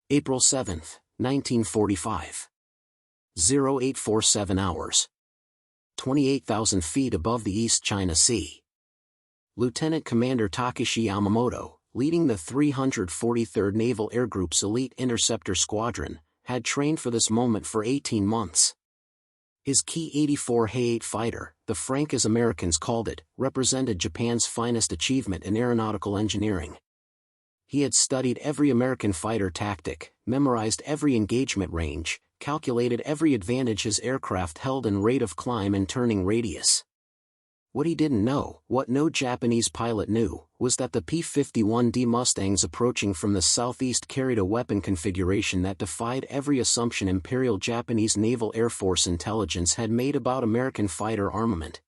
April 7, 1945. 0847 hours. 28,000 feet above the East China Sea. Lieutenant Commander Takeshi Yamamoto, leading the 343rd Naval Air Group's elite interceptor squadron, had trained for this moment for 18 months. His Ki-84 Hayate fighter, the Frank as Americans called it, represented Japan's finest achievement in aeronautical engineering. He had studied every American fighter tactic, memorized every engagement range, calculated every advantage his aircraft held in rate of climb and turning radius. What he didn't know, what no Japanese pilot knew, was that the P-51D Mustangs approaching from the southeast carried a weapon configuration that defied every assumption Imperial Japanese Naval Air Force intelligence had made about American fighter armament.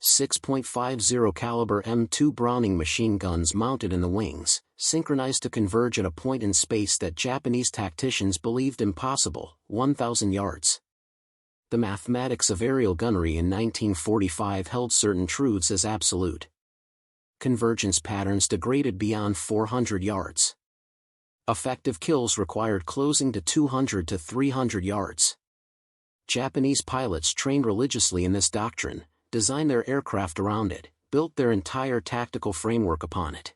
6.50 caliber M2 Browning machine guns mounted in the wings, synchronized to converge at a point in space that Japanese tacticians believed impossible, 1,000 yards. The mathematics of aerial gunnery in 1945 held certain truths as absolute. Convergence patterns degraded beyond 400 yards. Effective kills required closing to 200 to 300 yards. Japanese pilots trained religiously in this doctrine, designed their aircraft around it, built their entire tactical framework upon it.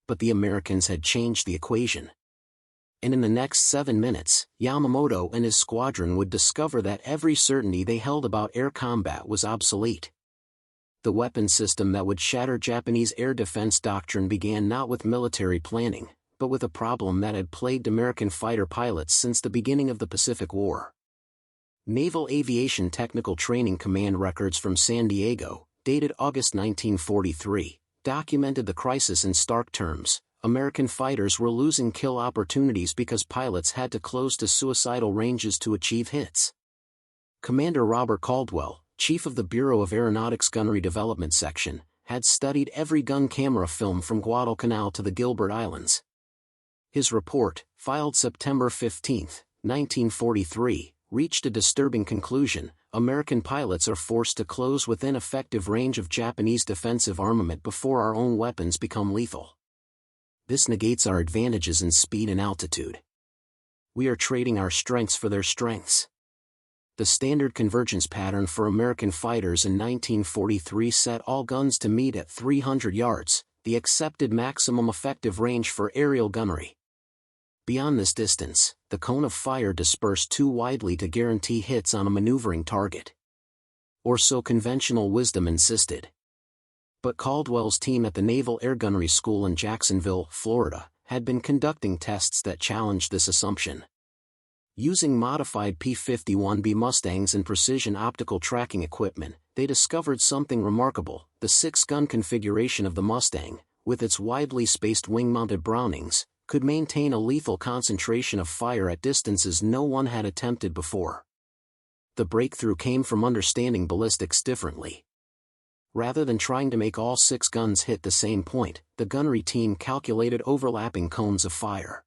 But the Americans had changed the equation. And in the next 7 minutes, Yamamoto and his squadron would discover that every certainty they held about air combat was obsolete. The weapon system that would shatter Japanese air defense doctrine began not with military planning, but with a problem that had plagued American fighter pilots since the beginning of the Pacific War. Naval Aviation Technical Training Command records from San Diego, dated August 1943, documented the crisis in stark terms. American fighters were losing kill opportunities because pilots had to close to suicidal ranges to achieve hits. Commander Robert Caldwell, chief of the Bureau of Aeronautics Gunnery Development Section, had studied every gun camera film from Guadalcanal to the Gilbert Islands. His report, filed September 15, 1943, reached a disturbing conclusion: American pilots are forced to close within effective range of Japanese defensive armament before our own weapons become lethal. This negates our advantages in speed and altitude. We are trading our strengths for their strengths. The standard convergence pattern for American fighters in 1943 set all guns to meet at 300 yards, the accepted maximum effective range for aerial gunnery. Beyond this distance, the cone of fire dispersed too widely to guarantee hits on a maneuvering target. Or so conventional wisdom insisted. But Caldwell's team at the Naval Air Gunnery School in Jacksonville, Florida, had been conducting tests that challenged this assumption. Using modified P-51B Mustangs and precision optical tracking equipment, they discovered something remarkable: the 6-gun configuration of the Mustang, with its widely spaced wing-mounted Brownings, could maintain a lethal concentration of fire at distances no one had attempted before. The breakthrough came from understanding ballistics differently. Rather than trying to make all 6 guns hit the same point, the gunnery team calculated overlapping cones of fire.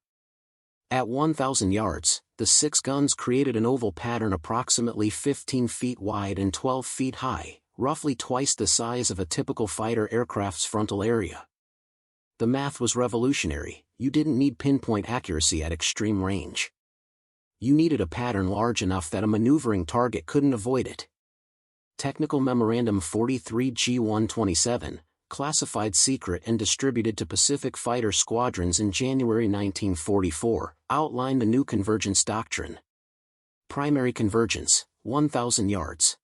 At 1,000 yards, the 6 guns created an oval pattern approximately 15 feet wide and 12 feet high, roughly twice the size of a typical fighter aircraft's frontal area. The math was revolutionary: you didn't need pinpoint accuracy at extreme range. You needed a pattern large enough that a maneuvering target couldn't avoid it. Technical Memorandum 43G127, classified secret and distributed to Pacific Fighter squadrons in January 1944, outlined the new convergence doctrine. Primary convergence, 1,000 yards.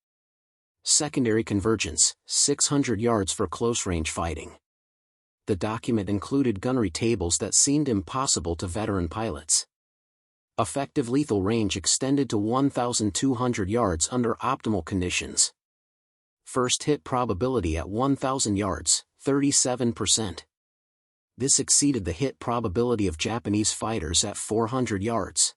Secondary convergence, 600 yards for close-range fighting. The document included gunnery tables that seemed impossible to veteran pilots. Effective lethal range extended to 1,200 yards under optimal conditions. First hit probability at 1,000 yards, 37%. This exceeded the hit probability of Japanese fighters at 400 yards.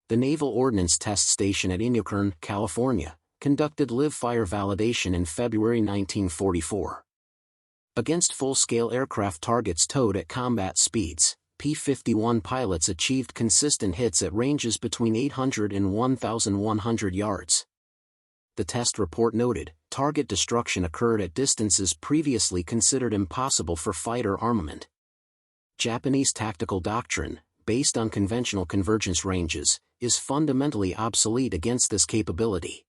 The Naval Ordnance Test Station at Inyokern, California, conducted live-fire validation in February 1944. Against full-scale aircraft targets towed at combat speeds, P-51 pilots achieved consistent hits at ranges between 800 and 1,100 yards. The test report noted, target destruction occurred at distances previously considered impossible for fighter armament. Japanese tactical doctrine, based on conventional convergence ranges, is fundamentally obsolete against this capability.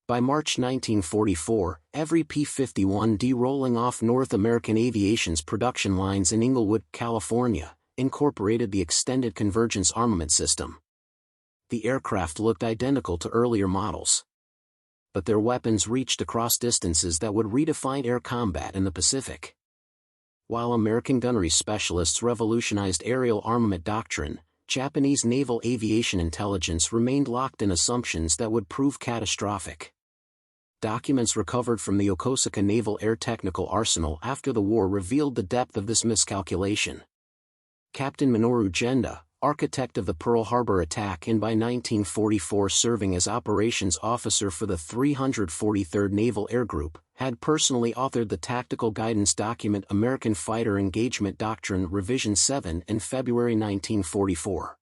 By March 1944, every P-51D rolling off North American Aviation's production lines in Inglewood, California, incorporated the Extended Convergence Armament System. The aircraft looked identical to earlier models, but their weapons reached across distances that would redefine air combat in the Pacific. While American gunnery specialists revolutionized aerial armament doctrine, Japanese naval aviation intelligence remained locked in assumptions that would prove catastrophic. Documents recovered from the Yokosuka Naval Air Technical Arsenal after the war revealed the depth of this miscalculation. Captain Minoru Genda, architect of the Pearl Harbor attack and by 1944 serving as operations officer for the 343rd Naval Air Group, had personally authored the tactical guidance document American Fighter Engagement Doctrine Revision 7 in February 1944.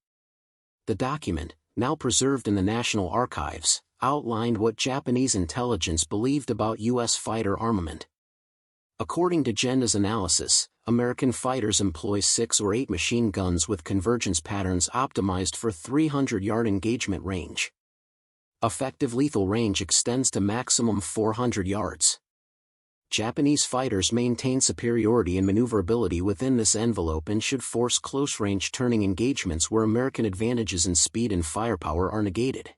The document, now preserved in the National Archives, outlined what Japanese intelligence believed about U.S. fighter armament. According to Genda's analysis, American fighters employ 6 or 8 machine guns with convergence patterns optimized for 300-yard engagement range. Effective lethal range extends to maximum 400 yards. Japanese fighters maintain superiority in maneuverability within this envelope and should force close-range turning engagements where American advantages in speed and firepower are negated.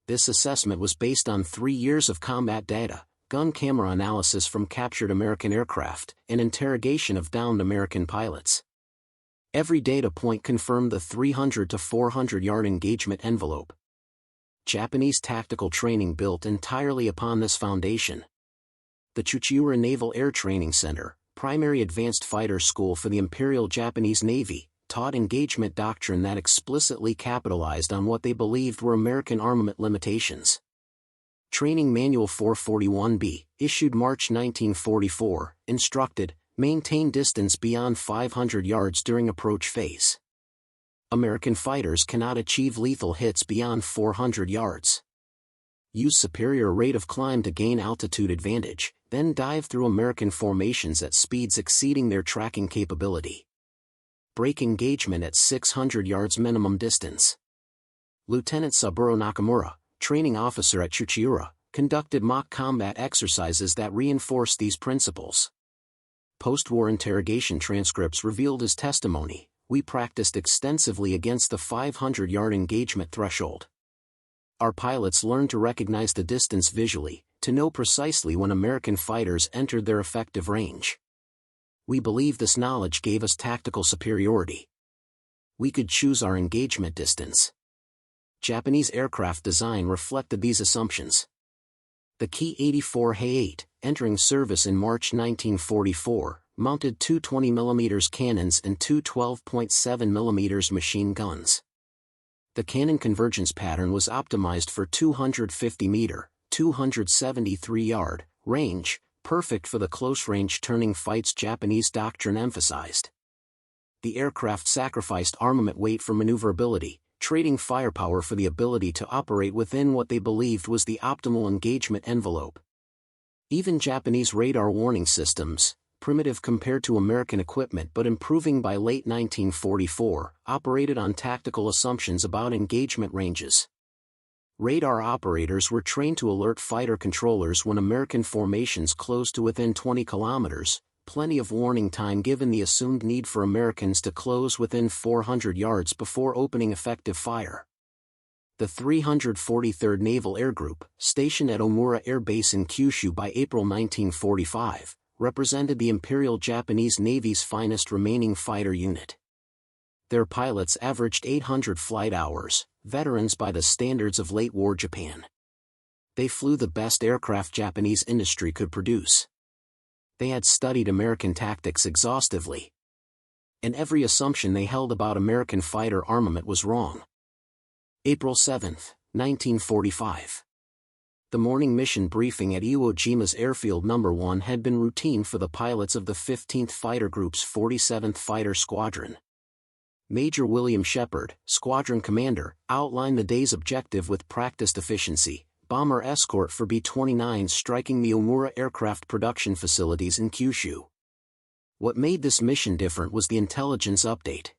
This assessment was based on 3 years of combat data, gun camera analysis from captured American aircraft, and interrogation of downed American pilots. Every data point confirmed the 300 to 400-yard engagement envelope. Japanese tactical training built entirely upon this foundation. The Chuchiura Naval Air Training Center, primary advanced fighter school for the Imperial Japanese Navy, taught engagement doctrine that explicitly capitalized on what they believed were American armament limitations. Training Manual 441B, issued March 1944, instructed, maintain distance beyond 500 yards during approach phase. American fighters cannot achieve lethal hits beyond 400 yards. Use superior rate of climb to gain altitude advantage, then dive through American formations at speeds exceeding their tracking capability. Break engagement at 600 yards minimum distance. Lieutenant Saburo Nakamura, training officer at Chuchiura, conducted mock combat exercises that reinforced these principles. Post-war interrogation transcripts revealed his testimony, we practiced extensively against the 500-yard engagement threshold. Our pilots learned to recognize the distance visually, to know precisely when American fighters entered their effective range. We believe this knowledge gave us tactical superiority. We could choose our engagement distance. Japanese aircraft design reflected these assumptions. The Ki-84 Hayate, entering service in March 1944, mounted two 20mm cannons and two 12.7mm machine guns. The cannon convergence pattern was optimized for 250-meter, 273-yard, range, perfect for the close-range turning fights Japanese doctrine emphasized. The aircraft sacrificed armament weight for maneuverability, trading firepower for the ability to operate within what they believed was the optimal engagement envelope. Even Japanese radar warning systems, primitive compared to American equipment but improving by late 1944, operated on tactical assumptions about engagement ranges. Radar operators were trained to alert fighter controllers when American formations closed to within 20 kilometers, plenty of warning time given the assumed need for Americans to close within 400 yards before opening effective fire. The 343rd Naval Air Group, stationed at Omura Air Base in Kyushu by April 1945, represented the Imperial Japanese Navy's finest remaining fighter unit. Their pilots averaged 800 flight hours, veterans by the standards of late-war Japan. They flew the best aircraft Japanese industry could produce. They had studied American tactics exhaustively. And every assumption they held about American fighter armament was wrong. April 7, 1945. The morning mission briefing at Iwo Jima's Airfield No. 1 had been routine for the pilots of the 15th Fighter Group's 47th Fighter Squadron. Major William Shepard, squadron commander, outlined the day's objective with practiced efficiency: bomber escort for B-29s striking the Omura aircraft production facilities in Kyushu. What made this mission different was the intelligence update.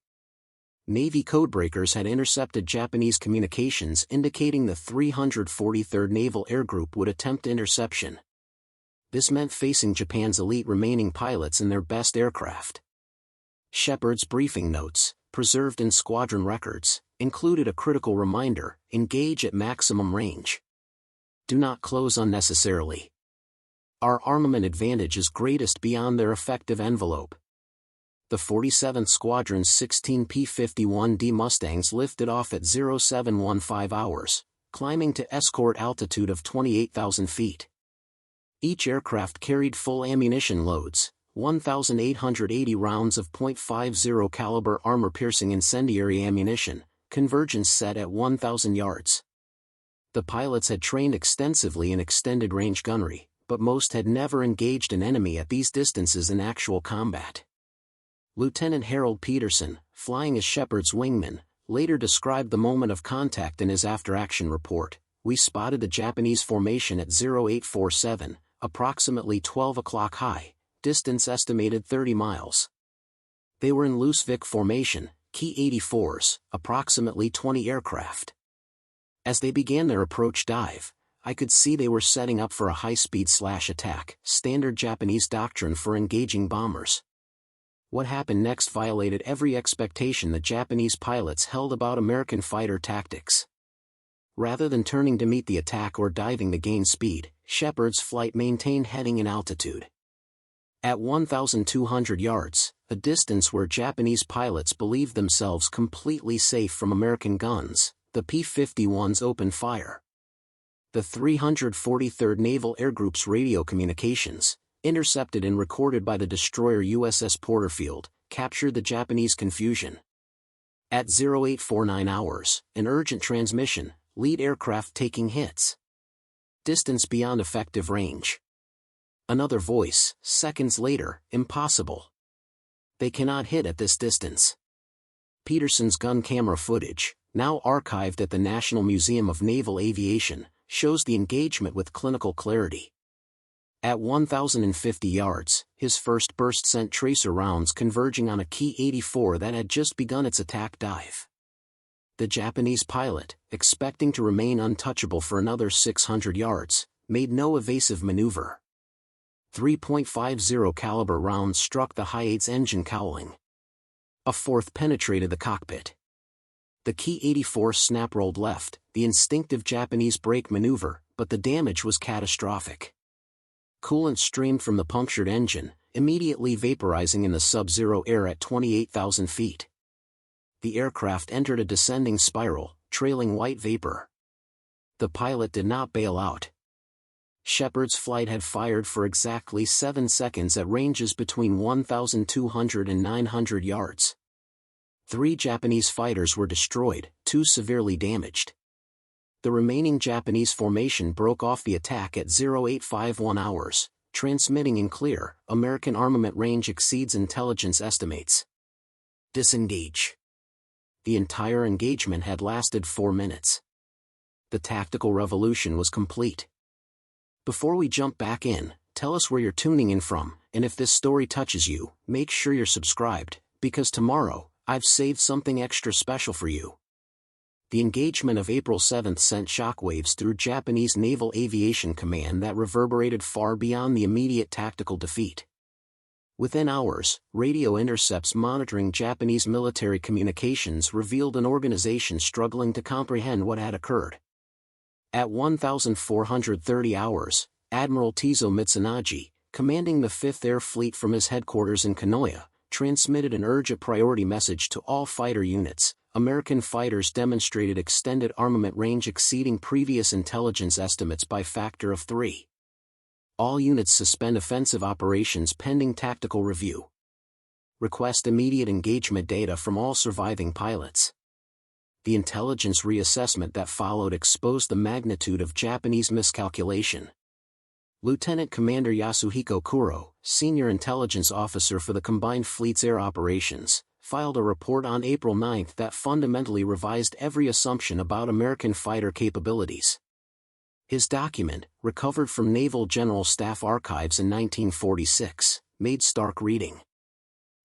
Navy codebreakers had intercepted Japanese communications indicating the 343rd Naval Air Group would attempt interception. This meant facing Japan's elite remaining pilots in their best aircraft. Shepard's briefing notes, preserved in squadron records, included a critical reminder: engage at maximum range. Do not close unnecessarily. Our armament advantage is greatest beyond their effective envelope. The 47th Squadron's 16 P-51D Mustangs lifted off at 0715 hours, climbing to escort altitude of 28,000 feet. Each aircraft carried full ammunition loads, 1,880 rounds of .50 caliber armor-piercing incendiary ammunition, convergence set at 1,000 yards. The pilots had trained extensively in extended-range gunnery, but most had never engaged an enemy at these distances in actual combat. Lieutenant Harold Peterson, flying as Shepard's wingman, later described the moment of contact in his after-action report. We spotted the Japanese formation at 0847, approximately 12 o'clock high, distance estimated 30 miles. They were in loose Vic formation, Ki-84s, approximately 20 aircraft. As they began their approach dive, I could see they were setting up for a high-speed slash attack, standard Japanese doctrine for engaging bombers. What happened next violated every expectation the Japanese pilots held about American fighter tactics. Rather than turning to meet the attack or diving to gain speed, Shepard's flight maintained heading in altitude. At 1,200 yards, a distance where Japanese pilots believed themselves completely safe from American guns, the P-51s opened fire. The 343rd Naval Air Group's radio communications, intercepted and recorded by the destroyer USS Porterfield, captured the Japanese confusion. At 0849 hours, an urgent transmission, lead aircraft taking hits. Distance beyond effective range. Another voice, seconds later: impossible. They cannot hit at this distance. Peterson's gun camera footage, now archived at the National Museum of Naval Aviation, shows the engagement with clinical clarity. At 1,050 yards, his first burst sent tracer rounds converging on a Ki-84 that had just begun its attack dive. The Japanese pilot, expecting to remain untouchable for another 600 yards, made no evasive maneuver. 3.50 caliber rounds struck the Hayate's engine cowling. A fourth penetrated the cockpit. The Ki-84 snap-rolled left, the instinctive Japanese brake maneuver, but the damage was catastrophic. Coolant streamed from the punctured engine, immediately vaporizing in the sub-zero air at 28,000 feet. The aircraft entered a descending spiral, trailing white vapor. The pilot did not bail out. Shepard's flight had fired for exactly 7 seconds at ranges between 1,200 and 900 yards. 3 Japanese fighters were destroyed, 2 severely damaged. The remaining Japanese formation broke off the attack at 0851 hours, transmitting in clear: American armament range exceeds intelligence estimates. Disengage. The entire engagement had lasted 4 minutes. The tactical revolution was complete. Before we jump back in, tell us where you're tuning in from, and if this story touches you, make sure you're subscribed, because tomorrow, I've saved something extra special for you. The engagement of April 7 sent shockwaves through Japanese Naval Aviation Command that reverberated far beyond the immediate tactical defeat. Within hours, radio intercepts monitoring Japanese military communications revealed an organization struggling to comprehend what had occurred. At 1,430 hours, Admiral Teizo Mitsunaga, commanding the 5th Air Fleet from his headquarters in Kanoya, transmitted an urgent priority message to all fighter units: American fighters demonstrated extended armament range exceeding previous intelligence estimates by factor of 3. All units suspend offensive operations pending tactical review. Request immediate engagement data from all surviving pilots. The intelligence reassessment that followed exposed the magnitude of Japanese miscalculation. Lieutenant Commander Yasuhiko Kuro, Senior Intelligence Officer for the Combined Fleet's Air Operations, filed a report on April 9 that fundamentally revised every assumption about American fighter capabilities. His document, recovered from Naval General Staff archives in 1946, made stark reading.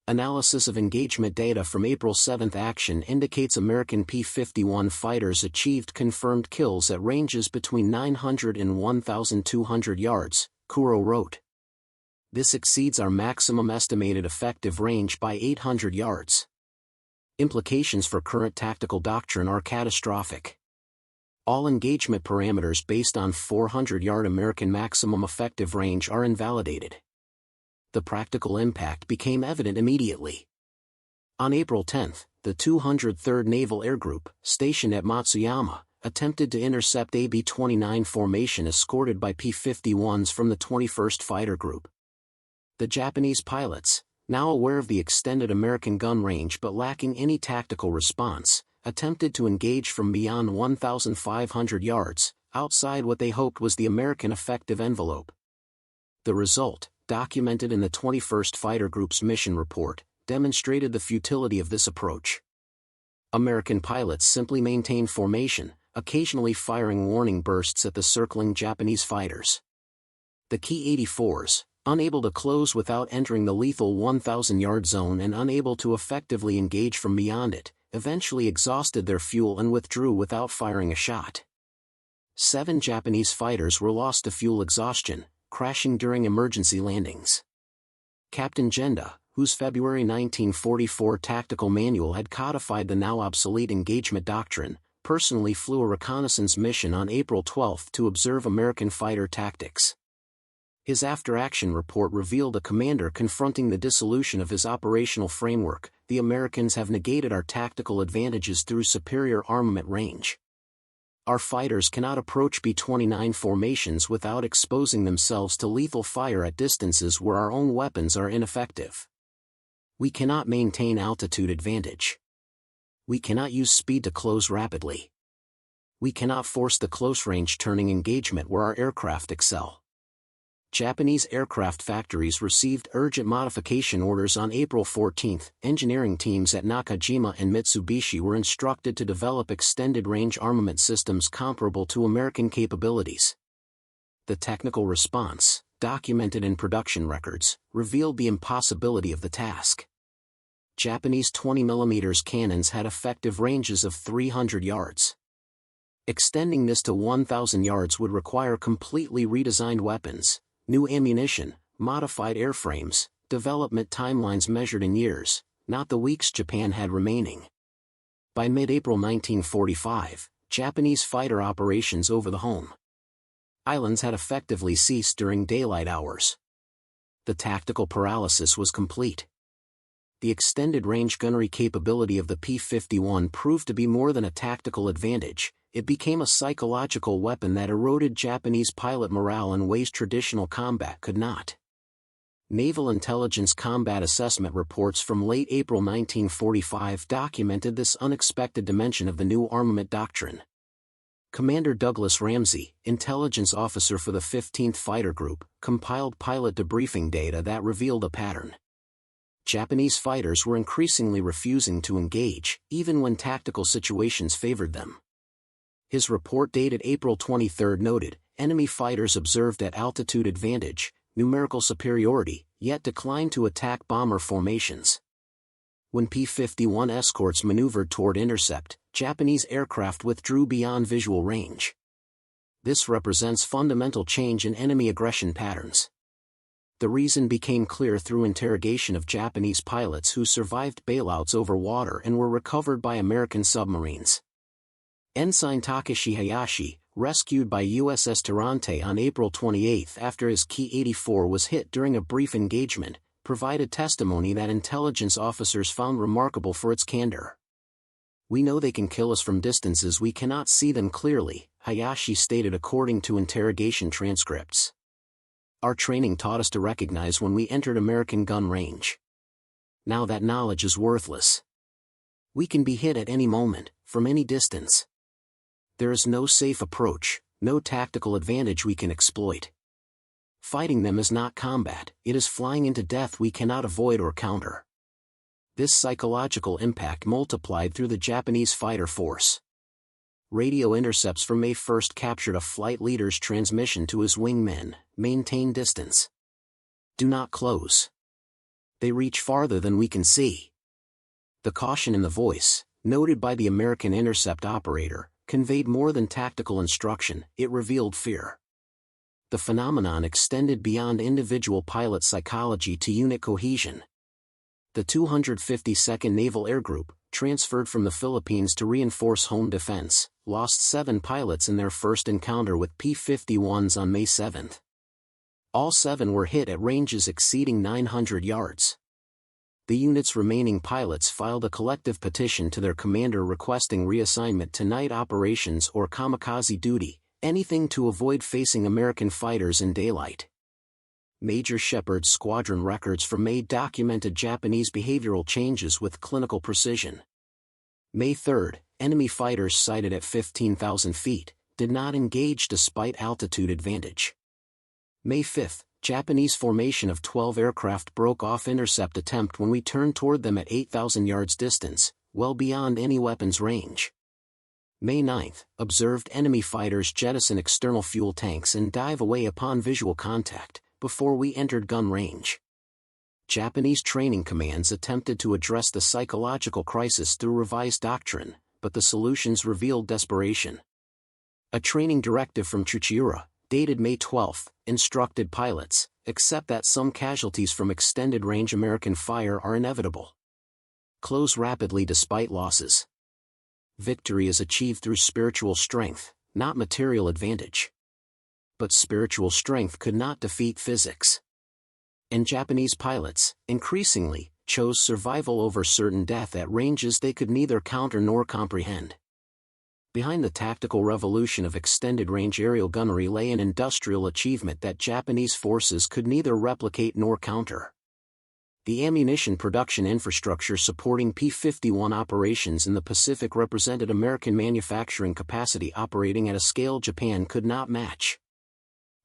Analysis of engagement data from April 7 action indicates American P-51 fighters achieved confirmed kills at ranges between 900 and 1,200 yards, Kuro wrote. This exceeds our maximum estimated effective range by 800 yards. Implications for current tactical doctrine are catastrophic. All engagement parameters based on 400-yard American maximum effective range are invalidated. The practical impact became evident immediately. On April 10, the 203rd Naval Air Group, stationed at Matsuyama, attempted to intercept a B-29 formation escorted by P-51s from the 21st Fighter Group. The Japanese pilots, now aware of the extended American gun range but lacking any tactical response, attempted to engage from beyond 1,500 yards, outside what they hoped was the American effective envelope. The result, documented in the 21st Fighter Group's mission report, demonstrated the futility of this approach. American pilots simply maintained formation, occasionally firing warning bursts at the circling Japanese fighters. The Ki-84s, unable to close without entering the lethal 1,000-yard zone and unable to effectively engage from beyond it, eventually exhausted their fuel and withdrew without firing a shot. 7 Japanese fighters were lost to fuel exhaustion, crashing during emergency landings. Captain Genda, whose February 1944 tactical manual had codified the now obsolete engagement doctrine, personally flew a reconnaissance mission on April 12 to observe American fighter tactics. His after-action report revealed a commander confronting the dissolution of his operational framework: "The Americans have negated our tactical advantages through superior armament range. Our fighters cannot approach B-29 formations without exposing themselves to lethal fire at distances where our own weapons are ineffective. We cannot maintain altitude advantage. We cannot use speed to close rapidly. We cannot force the close-range turning engagement where our aircraft excel." Japanese aircraft factories received urgent modification orders on April 14. Engineering teams at Nakajima and Mitsubishi were instructed to develop extended-range armament systems comparable to American capabilities. The technical response, documented in production records, revealed the impossibility of the task. Japanese 20mm cannons had effective ranges of 300 yards. Extending this to 1,000 yards would require completely redesigned weapons, new ammunition, modified airframes, development timelines measured in years, not the weeks Japan had remaining. By mid-April 1945, Japanese fighter operations over the home islands had effectively ceased during daylight hours. The tactical paralysis was complete. The extended-range gunnery capability of the P-51 proved to be more than a tactical advantage. It became a psychological weapon that eroded Japanese pilot morale in ways traditional combat could not. Naval Intelligence Combat Assessment reports from late April 1945 documented this unexpected dimension of the new armament doctrine. Commander Douglas Ramsey, intelligence officer for the 15th Fighter Group, compiled pilot debriefing data that revealed a pattern. Japanese fighters were increasingly refusing to engage, even when tactical situations favored them. His report dated April 23 noted, enemy fighters observed at altitude advantage, numerical superiority, yet declined to attack bomber formations. When P-51 escorts maneuvered toward intercept, Japanese aircraft withdrew beyond visual range. This represents fundamental change in enemy aggression patterns. The reason became clear through interrogation of Japanese pilots who survived bailouts over water and were recovered by American submarines. Ensign Takeshi Hayashi, rescued by USS Tarante on April 28 after his Ki-84 was hit during a brief engagement, provided testimony that intelligence officers found remarkable for its candor. "We know they can kill us from distances we cannot see them clearly," Hayashi stated according to interrogation transcripts. "Our training taught us to recognize when we entered American gun range. Now that knowledge is worthless. We can be hit at any moment, from any distance. There is no safe approach, no tactical advantage we can exploit. Fighting them is not combat, it is flying into death we cannot avoid or counter." This psychological impact multiplied through the Japanese fighter force. Radio intercepts from May 1 captured a flight leader's transmission to his wingmen: "Maintain distance. Do not close. They reach farther than we can see. The caution in the voice, noted by the American intercept operator, conveyed more than tactical instruction, it revealed fear. The phenomenon extended beyond individual pilot psychology to unit cohesion. The 252nd Naval Air Group, transferred from the Philippines to reinforce home defense, lost 7 pilots in their first encounter with P-51s on May 7. All 7 were hit at ranges exceeding 900 yards. The unit's remaining pilots filed a collective petition to their commander requesting reassignment to night operations or kamikaze duty, anything to avoid facing American fighters in daylight. Major Shepard's squadron records from May documented Japanese behavioral changes with clinical precision. May 3, enemy fighters sighted at 15,000 feet, did not engage despite altitude advantage. May 5, Japanese formation of 12 aircraft broke off intercept attempt when we turned toward them at 8,000 yards distance, well beyond any weapon's range. May 9, observed enemy fighters jettison external fuel tanks and dive away upon visual contact, before we entered gun range. Japanese training commands attempted to address the psychological crisis through revised doctrine, but the solutions revealed desperation. A training directive from Tsuchiura, dated May 12, instructed pilots, accept that some casualties from extended-range American fire are inevitable. Close rapidly despite losses. Victory is achieved through spiritual strength, not material advantage. But spiritual strength could not defeat physics. And Japanese pilots, increasingly, chose survival over certain death at ranges they could neither counter nor comprehend. Behind the tactical revolution of extended-range aerial gunnery lay an industrial achievement that Japanese forces could neither replicate nor counter. The ammunition production infrastructure supporting P-51 operations in the Pacific represented American manufacturing capacity operating at a scale Japan could not match.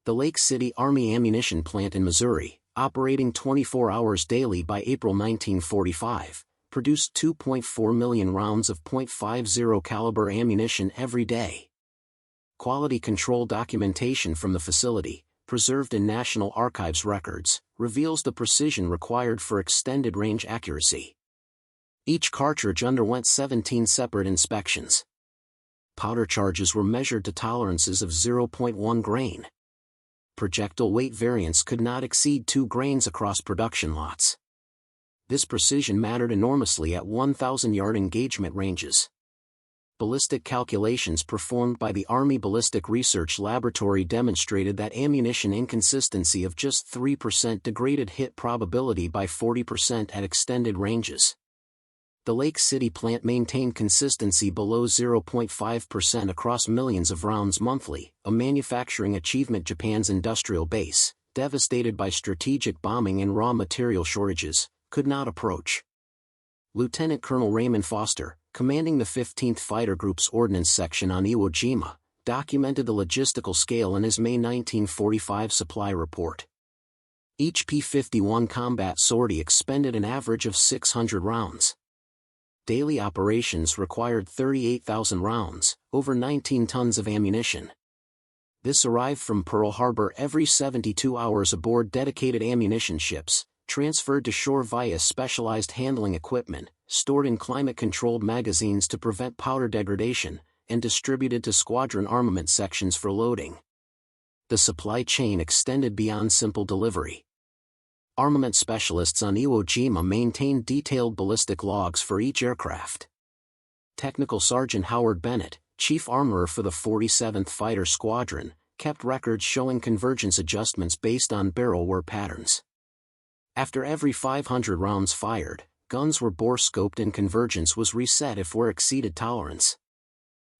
The Lake City Army Ammunition Plant in Missouri, operating 24 hours daily by April 1945, produced 2.4 million rounds of .50 caliber ammunition every day. Quality control documentation from the facility, preserved in National Archives records, reveals the precision required for extended-range accuracy. Each cartridge underwent 17 separate inspections. Powder charges were measured to tolerances of 0.1 grain. Projectile weight variance could not exceed 2 grains across production lots. This precision mattered enormously at 1,000-yard engagement ranges. Ballistic calculations performed by the Army Ballistic Research Laboratory demonstrated that ammunition inconsistency of just 3% degraded hit probability by 40% at extended ranges. The Lake City plant maintained consistency below 0.5% across millions of rounds monthly, a manufacturing achievement Japan's industrial base, devastated by strategic bombing and raw material shortages, could not approach. Lieutenant Colonel Raymond Foster, commanding the 15th Fighter Group's Ordnance Section on Iwo Jima, documented the logistical scale in his May 1945 supply report. Each P-51 combat sortie expended an average of 600 rounds. Daily operations required 38,000 rounds, over 19 tons of ammunition. This arrived from Pearl Harbor every 72 hours aboard dedicated ammunition ships, transferred to shore via specialized handling equipment, stored in climate-controlled magazines to prevent powder degradation, and distributed to squadron armament sections for loading. The supply chain extended beyond simple delivery. Armament specialists on Iwo Jima maintained detailed ballistic logs for each aircraft. Technical Sergeant Howard Bennett, chief armorer for the 47th Fighter Squadron, kept records showing convergence adjustments based on barrel wear patterns. After every 500 rounds fired, guns were bore-scoped and convergence was reset if wear exceeded tolerance.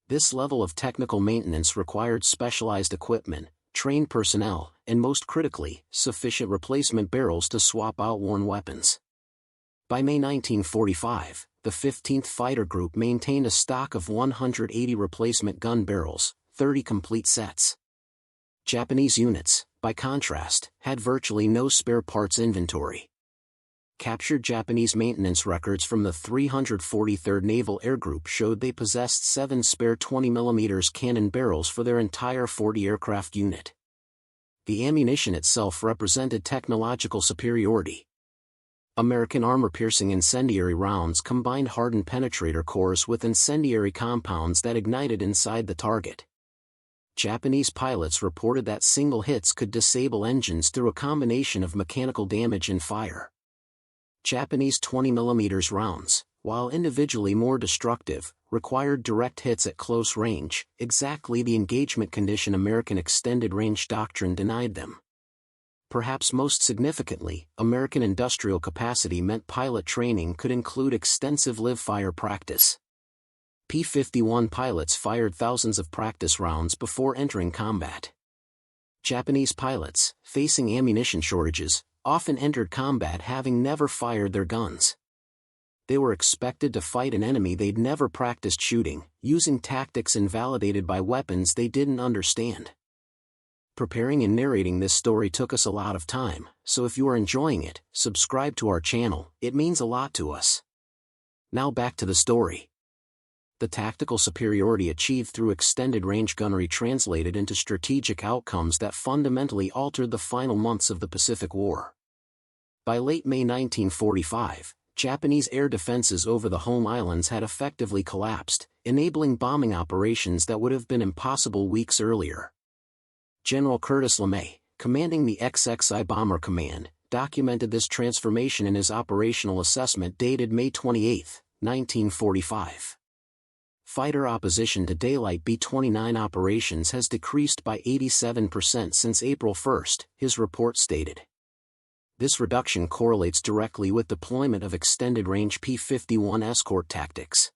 This level of technical maintenance required specialized equipment, trained personnel, and most critically, sufficient replacement barrels to swap out worn weapons. By May 1945, the 15th Fighter Group maintained a stock of 180 replacement gun barrels, 30 complete sets. Japanese units, by contrast, had virtually no spare parts inventory. Captured Japanese maintenance records from the 343rd Naval Air Group showed they possessed 7 spare 20mm cannon barrels for their entire 40-aircraft unit. The ammunition itself represented technological superiority. American armor-piercing incendiary rounds combined hardened penetrator cores with incendiary compounds that ignited inside the target. Japanese pilots reported that single hits could disable engines through a combination of mechanical damage and fire. Japanese 20mm rounds, while individually more destructive, required direct hits at close range, exactly the engagement condition American extended-range doctrine denied them. Perhaps most significantly, American industrial capacity meant pilot training could include extensive live-fire practice. P-51 pilots fired thousands of practice rounds before entering combat. Japanese pilots, facing ammunition shortages, often entered combat having never fired their guns. They were expected to fight an enemy they'd never practiced shooting, using tactics invalidated by weapons they didn't understand. Preparing and narrating this story took us a lot of time, so if you are enjoying it, subscribe to our channel, it means a lot to us. Now back to the story. The tactical superiority achieved through extended-range gunnery translated into strategic outcomes that fundamentally altered the final months of the Pacific War. By late May 1945, Japanese air defenses over the home islands had effectively collapsed, enabling bombing operations that would have been impossible weeks earlier. General Curtis LeMay, commanding the XXI Bomber Command, documented this transformation in his operational assessment dated May 28, 1945. Fighter opposition to daylight B-29 operations has decreased by 87% since April 1, his report stated. This reduction correlates directly with deployment of extended-range P-51 escort tactics.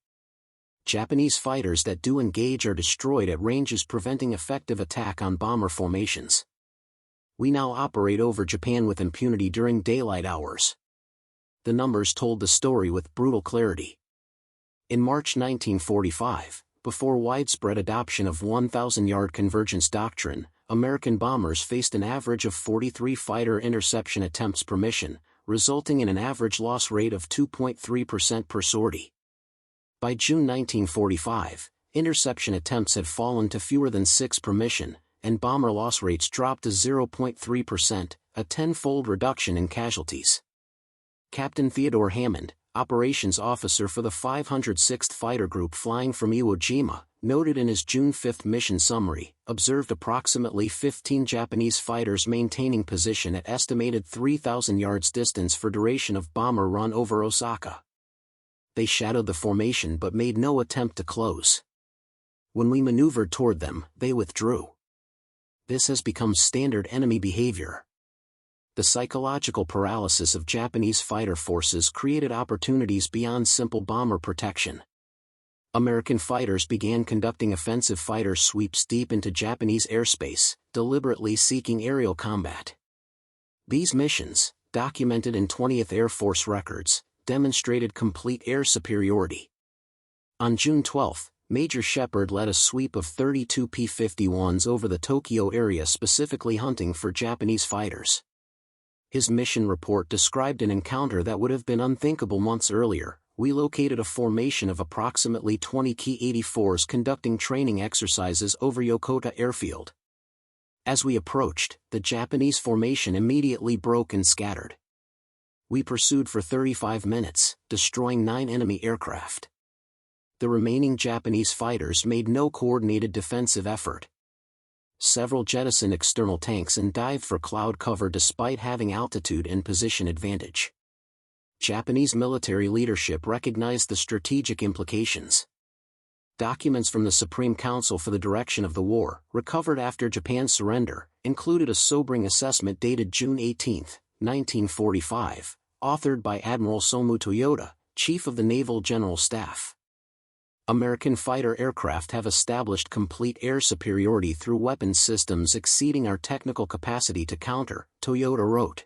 Japanese fighters that do engage are destroyed at ranges preventing effective attack on bomber formations. We now operate over Japan with impunity during daylight hours. The numbers told the story with brutal clarity. In March 1945, before widespread adoption of 1,000-yard convergence doctrine, American bombers faced an average of 43 fighter interception attempts per mission, resulting in an average loss rate of 2.3% per sortie. By June 1945, interception attempts had fallen to fewer than 6 per mission, and bomber loss rates dropped to 0.3%, a tenfold reduction in casualties. Captain Theodore Hammond, operations officer for the 506th Fighter Group flying from Iwo Jima, noted in his June 5 mission summary, observed approximately 15 Japanese fighters maintaining position at estimated 3,000 yards distance for duration of bomber run over Osaka. They shadowed the formation but made no attempt to close. When we maneuvered toward them, they withdrew. This has become standard enemy behavior. The psychological paralysis of Japanese fighter forces created opportunities beyond simple bomber protection. American fighters began conducting offensive fighter sweeps deep into Japanese airspace, deliberately seeking aerial combat. These missions, documented in 20th Air Force records, demonstrated complete air superiority. On June 12, Major Shepard led a sweep of 32 P-51s over the Tokyo area specifically hunting for Japanese fighters. His mission report described an encounter that would have been unthinkable months earlier. We located a formation of approximately 20 Ki-84s conducting training exercises over Yokota Airfield. As we approached, the Japanese formation immediately broke and scattered. We pursued for 35 minutes, destroying 9 enemy aircraft. The remaining Japanese fighters made no coordinated defensive effort. Several jettisoned external tanks and dived for cloud cover despite having altitude and position advantage. Japanese military leadership recognized the strategic implications. Documents from the Supreme Council for the Direction of the War, recovered after Japan's surrender, included a sobering assessment dated June 18, 1945, authored by Admiral Somu Toyota, Chief of the Naval General Staff. American fighter aircraft have established complete air superiority through weapons systems exceeding our technical capacity to counter, Toyota wrote.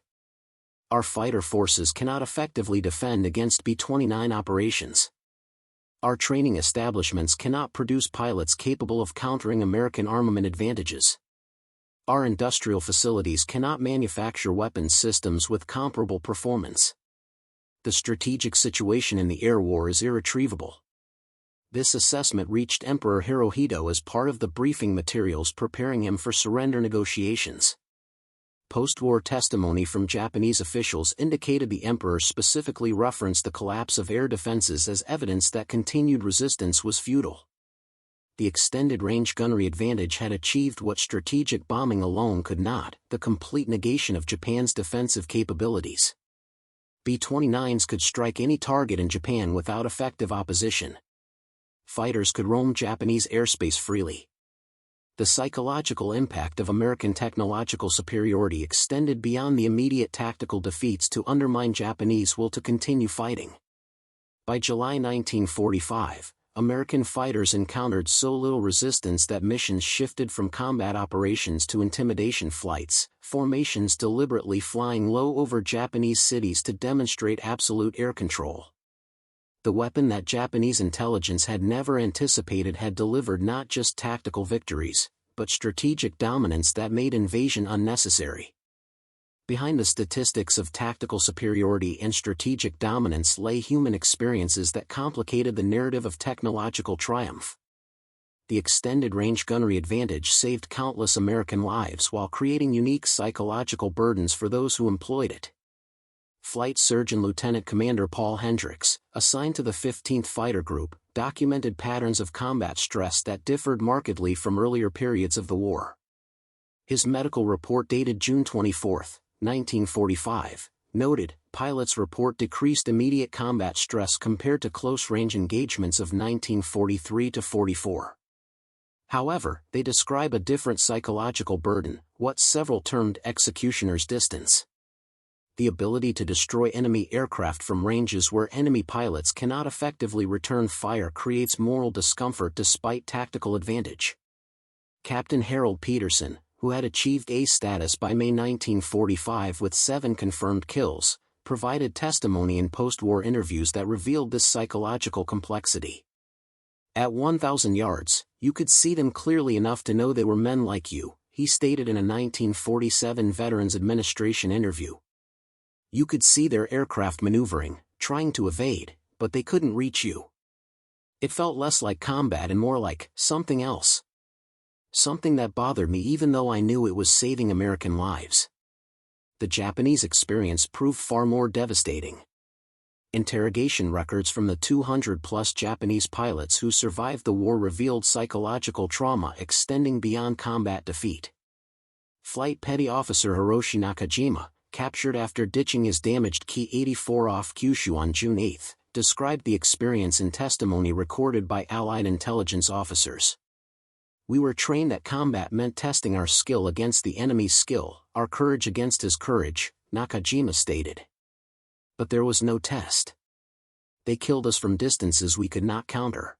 Our fighter forces cannot effectively defend against B-29 operations. Our training establishments cannot produce pilots capable of countering American armament advantages. Our industrial facilities cannot manufacture weapons systems with comparable performance. The strategic situation in the air war is irretrievable. This assessment reached Emperor Hirohito as part of the briefing materials preparing him for surrender negotiations. Post-war testimony from Japanese officials indicated the emperor specifically referenced the collapse of air defenses as evidence that continued resistance was futile. The extended-range gunnery advantage had achieved what strategic bombing alone could not, the complete negation of Japan's defensive capabilities. B-29s could strike any target in Japan without effective opposition. Fighters could roam Japanese airspace freely. The psychological impact of American technological superiority extended beyond the immediate tactical defeats to undermine Japanese will to continue fighting. By July 1945, American fighters encountered so little resistance that missions shifted from combat operations to intimidation flights, formations deliberately flying low over Japanese cities to demonstrate absolute air control. The weapon that Japanese intelligence had never anticipated had delivered not just tactical victories, but strategic dominance that made invasion unnecessary. Behind the statistics of tactical superiority and strategic dominance lay human experiences that complicated the narrative of technological triumph. The extended-range gunnery advantage saved countless American lives while creating unique psychological burdens for those who employed it. Flight Surgeon Lieutenant Commander Paul Hendricks, assigned to the 15th Fighter Group, documented patterns of combat stress that differed markedly from earlier periods of the war. His medical report dated June 24, 1945, noted, pilots report decreased immediate combat stress compared to close-range engagements of 1943-44. However, they describe a different psychological burden, what several termed executioner's distance. The ability to destroy enemy aircraft from ranges where enemy pilots cannot effectively return fire creates moral discomfort despite tactical advantage. Captain Harold Peterson, who had achieved A status by May 1945 with 7 confirmed kills, provided testimony in post-war interviews that revealed this psychological complexity. At 1,000 yards, you could see them clearly enough to know they were men like you, he stated in a 1947 Veterans Administration interview. You could see their aircraft maneuvering, trying to evade, but they couldn't reach you. It felt less like combat and more like something else. Something that bothered me even though I knew it was saving American lives. The Japanese experience proved far more devastating. Interrogation records from the 200-plus Japanese pilots who survived the war revealed psychological trauma extending beyond combat defeat. Flight Petty Officer Hiroshi Nakajima, captured after ditching his damaged Ki-84 off Kyushu on June 8, described the experience in testimony recorded by Allied intelligence officers. We were trained that combat meant testing our skill against the enemy's skill, our courage against his courage, Nakajima stated. But there was no test. They killed us from distances we could not counter.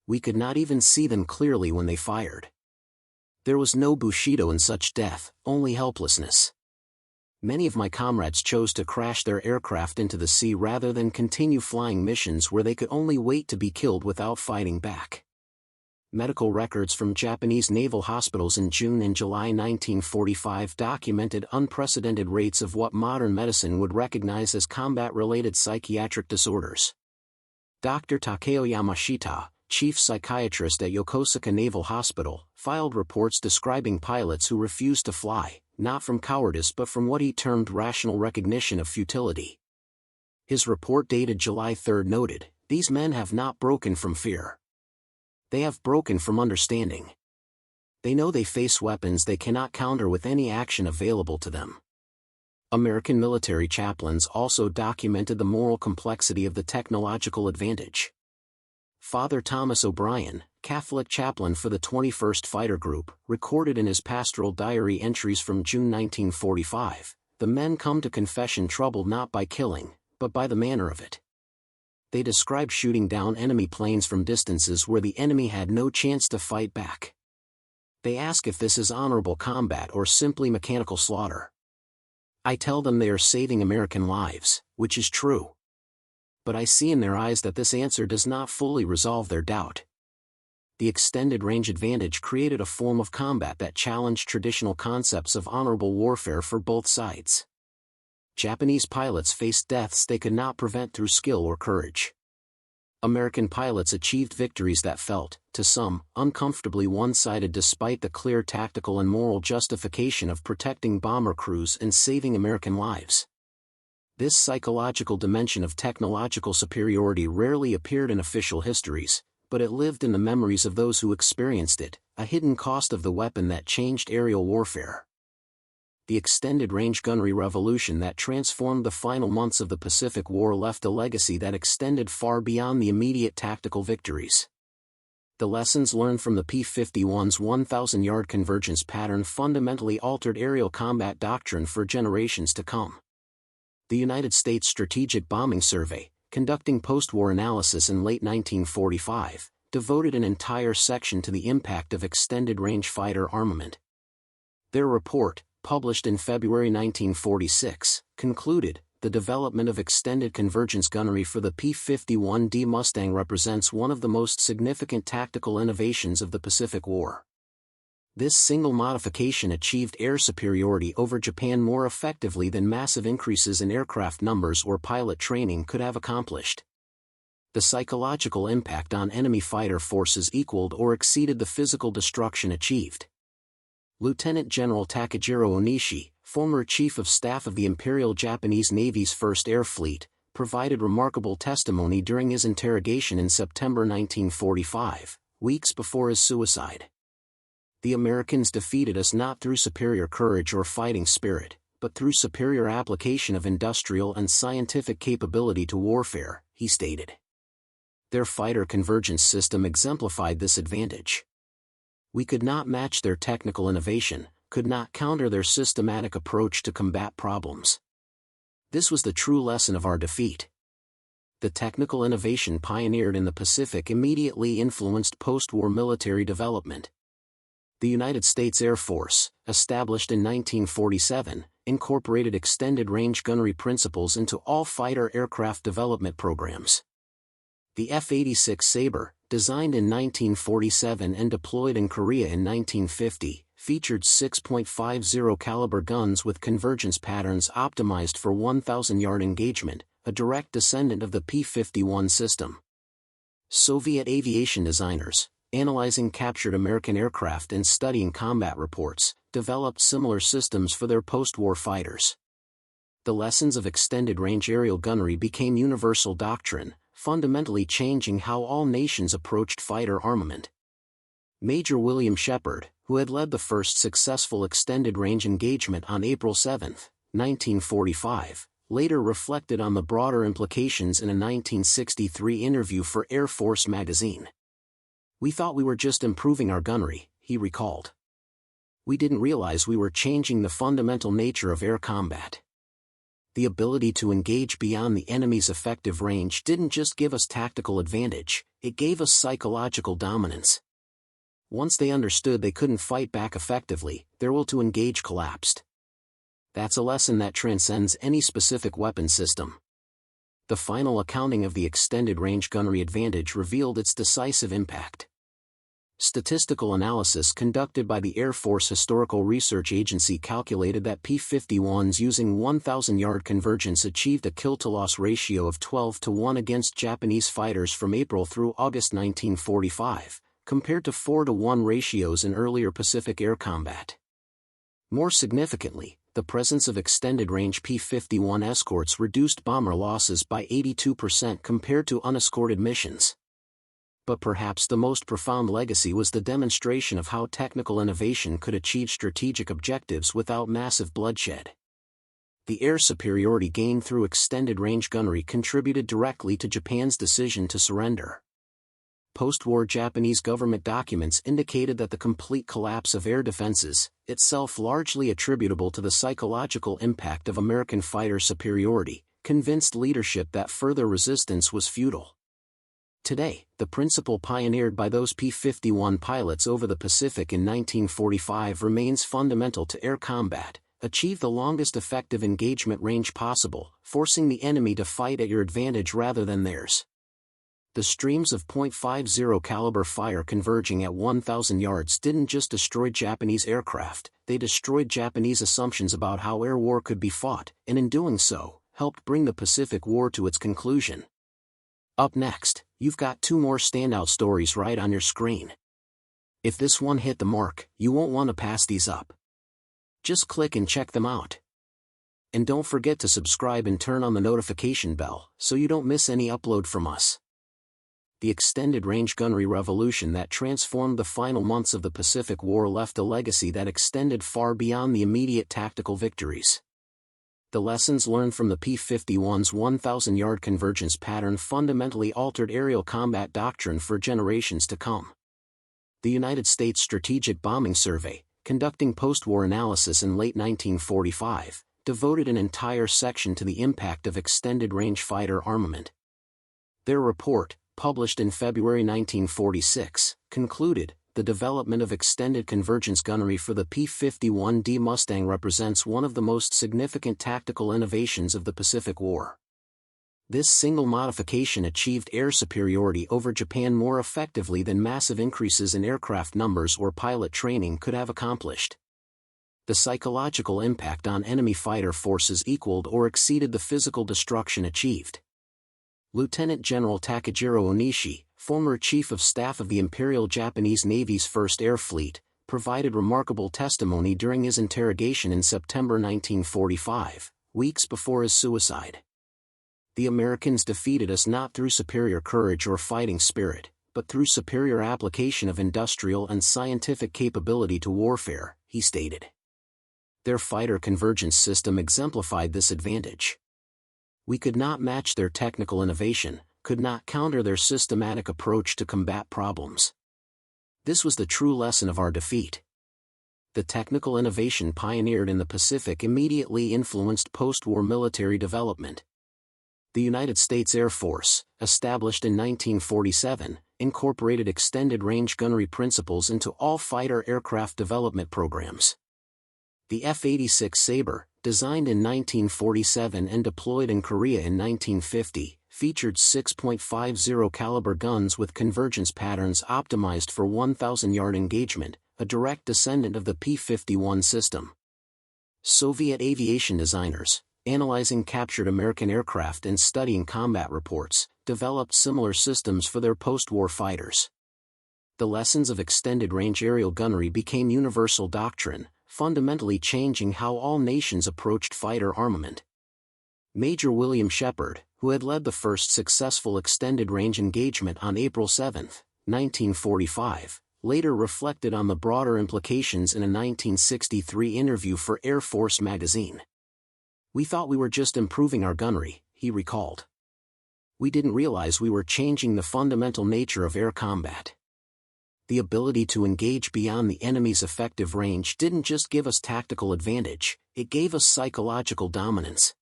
We could not even see them clearly when they fired. There was no Bushido in such death, only helplessness. Many of my comrades chose to crash their aircraft into the sea rather than continue flying missions where they could only wait to be killed without fighting back. Medical records from Japanese naval hospitals in June and July 1945 documented unprecedented rates of what modern medicine would recognize as combat-related psychiatric disorders. Dr. Takeo Yamashita, chief psychiatrist at Yokosuka Naval Hospital, filed reports describing pilots who refused to fly, not from cowardice but from what he termed rational recognition of futility. His report dated July 3 noted, "These men have not broken from fear. They have broken from understanding. They know they face weapons they cannot counter with any action available to them." American military chaplains also documented the moral complexity of the technological advantage. Father Thomas O'Brien, Catholic chaplain for the 21st Fighter Group, recorded in his pastoral diary entries from June 1945, "The men come to confession troubled not by killing, but by the manner of it." They described shooting down enemy planes from distances where the enemy had no chance to fight back. They ask if this is honorable combat or simply mechanical slaughter. I tell them they are saving American lives, which is true. But I see in their eyes that this answer does not fully resolve their doubt. The extended range advantage created a form of combat that challenged traditional concepts of honorable warfare for both sides. Japanese pilots faced deaths they could not prevent through skill or courage. American pilots achieved victories that felt, to some, uncomfortably one-sided despite the clear tactical and moral justification of protecting bomber crews and saving American lives. This psychological dimension of technological superiority rarely appeared in official histories, but it lived in the memories of those who experienced it, a hidden cost of the weapon that changed aerial warfare. The extended-range gunnery revolution that transformed the final months of the Pacific War left a legacy that extended far beyond the immediate tactical victories. The lessons learned from the P-51's 1,000-yard convergence pattern fundamentally altered aerial combat doctrine for generations to come. The United States Strategic Bombing Survey, conducting post-war analysis in late 1945, devoted an entire section to the impact of extended-range fighter armament. Their report, published in February 1946, concluded, the development of extended convergence gunnery for the P-51D Mustang represents one of the most significant tactical innovations of the Pacific War. This single modification achieved air superiority over Japan more effectively than massive increases in aircraft numbers or pilot training could have accomplished. The psychological impact on enemy fighter forces equaled or exceeded the physical destruction achieved. Lieutenant General Takejiro Onishi, former Chief of Staff of the Imperial Japanese Navy's 1st Air Fleet, provided remarkable testimony during his interrogation in September 1945, weeks before his suicide. The Americans defeated us not through superior courage or fighting spirit, but through superior application of industrial and scientific capability to warfare, he stated. Their fighter convergence system exemplified this advantage. We could not match their technical innovation, could not counter their systematic approach to combat problems. This was the true lesson of our defeat. The technical innovation pioneered in the Pacific immediately influenced post-war military development. The United States Air Force, established in 1947, incorporated extended-range gunnery principles into all fighter aircraft development programs. The F-86 Sabre, designed in 1947 and deployed in Korea in 1950, featured 6.50 caliber guns with convergence patterns optimized for 1,000-yard engagement, a direct descendant of the P-51 system. Soviet aviation designers, analyzing captured American aircraft and studying combat reports, developed similar systems for their post-war fighters. The lessons of extended-range aerial gunnery became universal doctrine, fundamentally changing how all nations approached fighter armament. Major William Shepard, who had led the first successful extended-range engagement on April 7, 1945, later reflected on the broader implications in a 1963 interview for Air Force magazine. "We thought we were just improving our gunnery," he recalled. "We didn't realize we were changing the fundamental nature of air combat." The ability to engage beyond the enemy's effective range didn't just give us tactical advantage, it gave us psychological dominance. Once they understood they couldn't fight back effectively, their will to engage collapsed. That's a lesson that transcends any specific weapon system. The final accounting of the extended-range gunnery advantage revealed its decisive impact. Statistical analysis conducted by the Air Force Historical Research Agency calculated that P-51s using 1,000-yard convergence achieved a kill-to-loss ratio of 12-to-1 against Japanese fighters from April through August 1945, compared to 4-to-1 ratios in earlier Pacific air combat. More significantly, the presence of extended-range P-51 escorts reduced bomber losses by 82% compared to unescorted missions. But perhaps the most profound legacy was the demonstration of how technical innovation could achieve strategic objectives without massive bloodshed. The air superiority gained through extended-range gunnery contributed directly to Japan's decision to surrender. Post-war Japanese government documents indicated that the complete collapse of air defenses, itself largely attributable to the psychological impact of American fighter superiority, convinced leadership that further resistance was futile. Today, the principle pioneered by those P-51 pilots over the Pacific in 1945 remains fundamental to air combat: achieve the longest effective engagement range possible, forcing the enemy to fight at your advantage rather than theirs. The streams of .50 caliber fire converging at 1,000 yards didn't just destroy Japanese aircraft, they destroyed Japanese assumptions about how air war could be fought, and in doing so, helped bring the Pacific War to its conclusion. Up next, you've got two more standout stories right on your screen. If this one hit the mark, you won't want to pass these up. Just click and check them out. And don't forget to subscribe and turn on the notification bell so you don't miss any upload from us. The extended-range gunnery revolution that transformed the final months of the Pacific War left a legacy that extended far beyond the immediate tactical victories. The lessons learned from the P-51's 1,000-yard convergence pattern fundamentally altered aerial combat doctrine for generations to come. The United States Strategic Bombing Survey, conducting post-war analysis in late 1945, devoted an entire section to the impact of extended-range fighter armament. Their report, published in February 1946, concluded, the development of extended convergence gunnery for the P-51D Mustang represents one of the most significant tactical innovations of the Pacific War. This single modification achieved air superiority over Japan more effectively than massive increases in aircraft numbers or pilot training could have accomplished. The psychological impact on enemy fighter forces equaled or exceeded the physical destruction achieved. Lieutenant General Takejiro Onishi, former Chief of Staff of the Imperial Japanese Navy's First Air Fleet, provided remarkable testimony during his interrogation in September 1945, weeks before his suicide. The Americans defeated us not through superior courage or fighting spirit, but through superior application of industrial and scientific capability to warfare, he stated. Their fighter convergence system exemplified this advantage. We could not match their technical innovation, could not counter their systematic approach to combat problems. This was the true lesson of our defeat. The technical innovation pioneered in the Pacific immediately influenced post-war military development. The United States Air Force, established in 1947, incorporated extended-range gunnery principles into all fighter aircraft development programs. The F-86 Sabre, designed in 1947 and deployed in Korea in 1950, featured 6.50 caliber guns with convergence patterns optimized for 1,000-yard engagement, a direct descendant of the P-51 system. Soviet aviation designers, analyzing captured American aircraft and studying combat reports, developed similar systems for their post-war fighters. The lessons of extended-range aerial gunnery became universal doctrine, fundamentally changing how all nations approached fighter armament. Major William Shepard, who had led the first successful extended-range engagement on April 7, 1945, later reflected on the broader implications in a 1963 interview for Air Force magazine. "We thought we were just improving our gunnery," he recalled. "We didn't realize we were changing the fundamental nature of air combat." The ability to engage beyond the enemy's effective range didn't just give us tactical advantage, it gave us psychological dominance.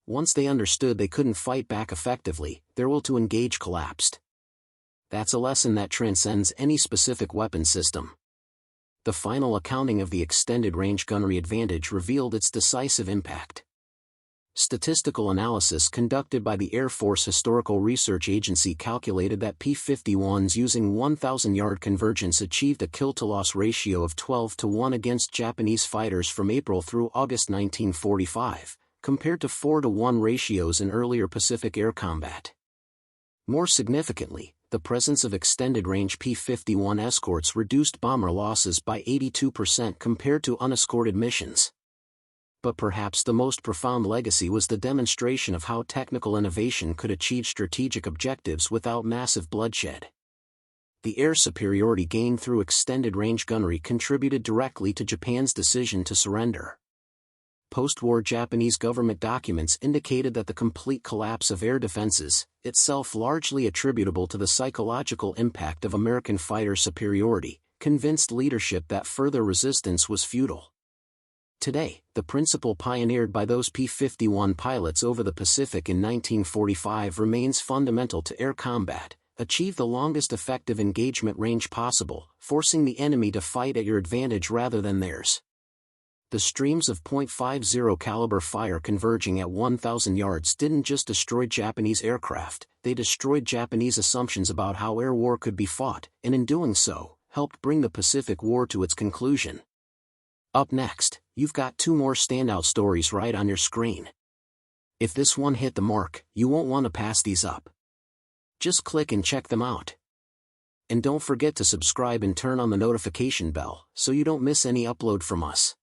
Once they understood they couldn't fight back effectively, their will to engage collapsed. That's a lesson that transcends any specific weapon system. The final accounting of the extended-range gunnery advantage revealed its decisive impact. Statistical analysis conducted by the Air Force Historical Research Agency calculated that P-51s using 1,000-yard convergence achieved a kill-to-loss ratio of 12-to-1 against Japanese fighters from April through August 1945, compared to 4-to-1 ratios in earlier Pacific air combat. More significantly, the presence of extended-range P-51 escorts reduced bomber losses by 82% compared to unescorted missions. But perhaps the most profound legacy was the demonstration of how technical innovation could achieve strategic objectives without massive bloodshed. The air superiority gained through extended-range gunnery contributed directly to Japan's decision to surrender. Post-war Japanese government documents indicated that the complete collapse of air defenses, itself largely attributable to the psychological impact of American fighter superiority, convinced leadership that further resistance was futile. Today, the principle pioneered by those P-51 pilots over the Pacific in 1945 remains fundamental to air combat: achieve the longest effective engagement range possible, forcing the enemy to fight at your advantage rather than theirs. The streams of .50 caliber fire converging at 1,000 yards didn't just destroy Japanese aircraft, they destroyed Japanese assumptions about how air war could be fought, and in doing so, helped bring the Pacific War to its conclusion. Up next, you've got two more standout stories right on your screen. If this one hit the mark, you won't want to pass these up. Just click and check them out. And don't forget to subscribe and turn on the notification bell so you don't miss any upload from us.